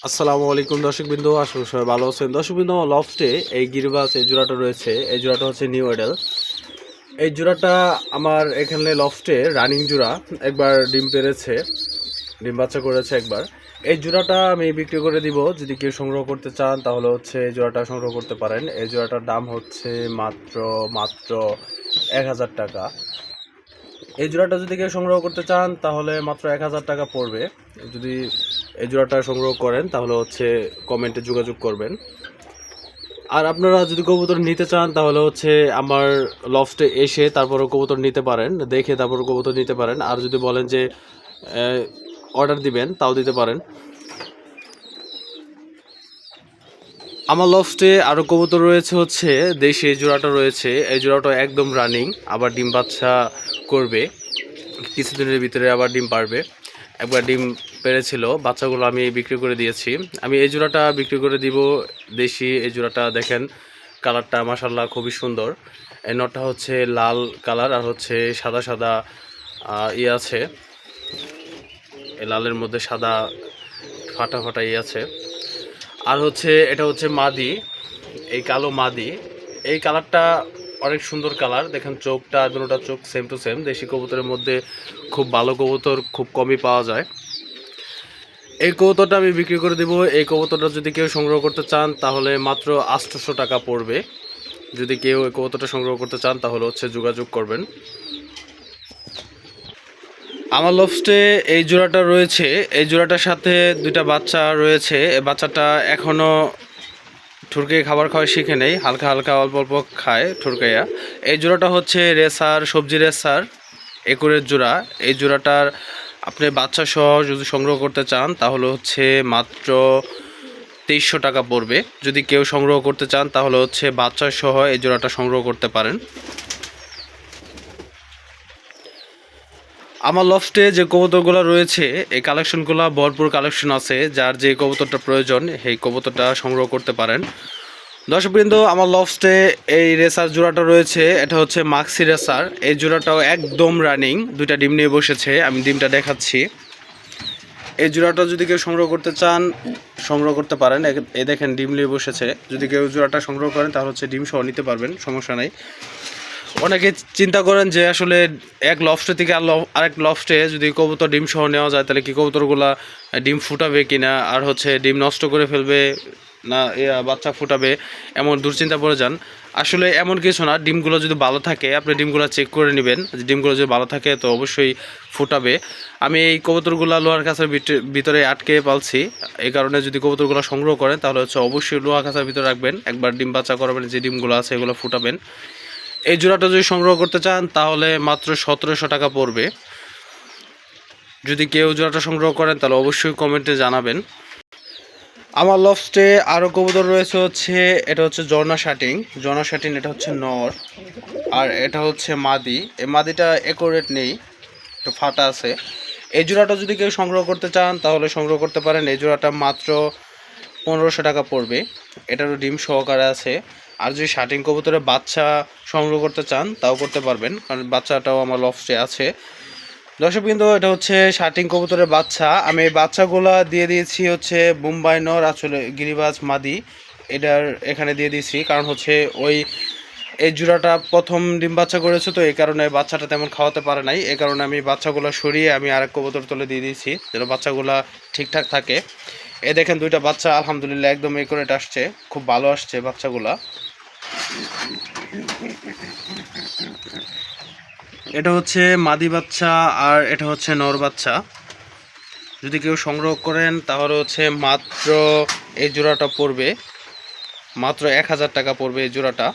আসসালামু আলাইকুম দর্শকবৃন্দ, আশা করি সবাই ভালো আছেন। দর্শকবৃন্দ, আমার লফটে এই গিরিবাজ এই জোড়াটা রয়েছে। এই জোড়াটা হচ্ছে নিউ এডেল। এই জোড়াটা আমার এখানে লফটে রানিং জোড়া, একবার ডিম পেড়েছে, ডিম বাচ্চা করেছে একবার। এই জোড়াটা আমি বিক্রি করে দিব। যদি কেউ সংগ্রহ করতে চান তাহলে হচ্ছে এই জোড়াটা সংগ্রহ করতে পারেন। এই জোড়াটার দাম হচ্ছে মাত্র মাত্র 1000 টাকা। এই জোড়াটা যদি কেউ সংগ্রহ করতে চান তাহলে মাত্র 1000 টাকা পড়বে। যদি এই জোড়াটা সংগ্রহ করেন তাহলে হচ্ছে কমেন্টে যোগাযোগ করবেন। আর আপনারা যদি কবুতর নিতে চান তাহলে হচ্ছে আমার লফটে এসে তারপরও কবুতর নিতে পারেন, দেখে তারপর কবুতর নিতে পারেন। আর যদি বলেন যে অর্ডার দিবেন তাও দিতে পারেন। আমার লফটে আরও কবুতর রয়েছে, হচ্ছে দেশি এই জোড়াটা রয়েছে। এই জোড়াটা একদম রানিং, আবার ডিম বাচ্চা করবে কিছুদিনের ভিতরে, আবার ডিম পারবে। একবার ডিম পেড়েছিল, বাচ্চাগুলো আমি বিক্রি করে দিয়েছি। আমি এই জোড়াটা বিক্রি করে দিব। দেশি এই জোড়াটা দেখেন, কালারটা মাশাআল্লাহ খুবই সুন্দর। এই নটটা হচ্ছে লাল কালার আর হচ্ছে সাদা সাদা আছে, এই লালের মধ্যে সাদা ফাটা ফাটা আছে। আর হচ্ছে এটা হচ্ছে মাদি, এই কালো মাদি। এই কালারটা অনেক সুন্দর কালার, দেখেন চোখটা, দুটোটা চোখ সেম টু সেম। দেশি কবুতরের মধ্যে খুব ভালো কবুতর খুব কমই পাওয়া যায়। এই কবুতরটা আমি বিক্রি করে দেবো। এই কবুতরটা যদি কেউ সংগ্রহ করতে চান তাহলে মাত্র 800 টাকা পড়বে। যদি কেউ এই কবুতরটা সংগ্রহ করতে চান তাহলে হচ্ছে যোগাযোগ করবেন। আমার লফটে এই জোড়াটা রয়েছে, এই জোড়াটার সাথে দুইটা বাচ্চা রয়েছে। এই বাচ্চাটা এখনও ঠুরকে খাবার খাওয়া শিখে নেই, হালকা হালকা অল্প অল্প খায় ঠুরকাইয়া। এই জোড়াটা হচ্ছে রেসার, সবজি রেসার একুরের জোড়া। এই জোড়াটার আপনি বাচ্চা সহ যদি সংগ্রহ করতে চান তাহলে হচ্ছে মাত্র 2300 টাকা পড়বে। যদি কেউ সংগ্রহ করতে চান তাহলে হচ্ছে বাচ্চা সহ এই জোড়াটা সংগ্রহ করতে পারেন। আমার লফটে যে কবুতরগুলো রয়েছে, এই কালেকশনগুলো ভরপুর কালেকশন আছে। যার যে কবুতরটা প্রয়োজন এই কবুতরটা সংগ্রহ করতে পারেন। দর্শকবৃন্দ, আমার লফটে এই রেসার জোড়াটা রয়েছে, এটা হচ্ছে মাক্সি রেসার। এই জোড়াটাও একদম রানিং, দুইটা ডিম নিয়ে বসেছে, আমি ডিমটা দেখাচ্ছি। এই জোড়াটা যদি কেউ সংগ্রহ করতে চান সংগ্রহ করতে পারেন। এই দেখেন ডিম নিয়ে বসেছে। যদি কেউ জোড়াটা সংগ্রহ করেন তাহলে হচ্ছে ডিম সহ নিতে পারবেন, সমস্যা নাই। অনেকে চিন্তা করেন যে আসলে এক লফটে থেকে আরেক লফটে যদি কবুতর ডিম সহ নেওয়া যায় তাহলে কি কবুতরগুলা ডিম ফুটাবে কিনা, আর হচ্ছে ডিম নষ্ট করে ফেলবে না বাচ্চা ফুটাবে, এমন দুশ্চিন্তা পড়ে যান। আসলে এমন কিছু না, ডিমগুলো যদি ভালো থাকে আপনি ডিমগুলো চেক করে নেবেন। ডিমগুলো যদি ভালো থাকে তো অবশ্যই ফুটাবে। আমি এই কবুতরগুলো লোহার কাছার ভিতরে আটকে পালছি, এই কারণে যদি কবুতরগুলো সংগ্রহ করেন তাহলে হচ্ছে অবশ্যই লোহা কাছার ভিতরে রাখবেন। একবার ডিম বাচ্চা করাবেন, যে ডিমগুলো আছে এগুলো ফুটাবেন। এই জোড়াটা যদি সংগ্রহ করতে চান তাহলে মাত্র 1700 টাকা পড়বে। যদি কেউ জোড়াটা সংগ্রহ করেন তাহলে অবশ্যই কমেন্টে জানাবেন। আমার লফটে আরও কবুতর রয়েছে, হচ্ছে এটা হচ্ছে ঝর্ণা শাটিং। ঝর্ণা শাটিং এটা হচ্ছে নর, আর এটা হচ্ছে মাদি। এই মাদিটা একুরেট নেই, একটু ফাটা আছে। এই জোড়াটা যদি কেউ সংগ্রহ করতে চান তাহলে সংগ্রহ করতে পারেন। এই জোড়াটা মাত্র 1500 টাকা পড়বে। এটারও ডিম সহকারে আছে। আর যদি শাটিং কবুতরের বাচ্চা সংগ্রহ করতে চান তাও করতে পারবেন, কারণ বাচ্চাটাও আমার লফটে আছে। দর্শক, কিন্তু এটা হচ্ছে শাটিং কবুতরের বাচ্চা। আমি এই বাচ্চাগুলা দিয়ে দিয়েছি হচ্ছে বোম্বাই নর, আসলে গিরিবাজ মাদি এটার এখানে দিয়ে দিয়েছি, কারণ হচ্ছে ওই এই জোড়াটা প্রথম ডিম বাচ্চা করেছে, তো এই কারণে বাচ্চাটা তেমন খাওয়াতে পারে নাই। এই কারণে আমি বাচ্চাগুলো সরিয়ে আমি আরেক কবুতর তুলে দিয়ে দিয়েছি যেন বাচ্চাগুলা ঠিকঠাক থাকে। এই দেখেন দুইটা বাচ্চা আলহামদুলিল্লাহ একদম একুরেট আসছে, খুব ভালো আসছে বাচ্চাগুলা। এটা হচ্ছে মাদি বাচ্চা আর এটা হচ্ছে নর বাচ্চা। যদি কেউ সংগ্রহ করেন তাহলে হচ্ছে মাত্র এই জোড়াটা পড়বে মাত্র 1000 টাকা পড়বে এই জোড়াটা।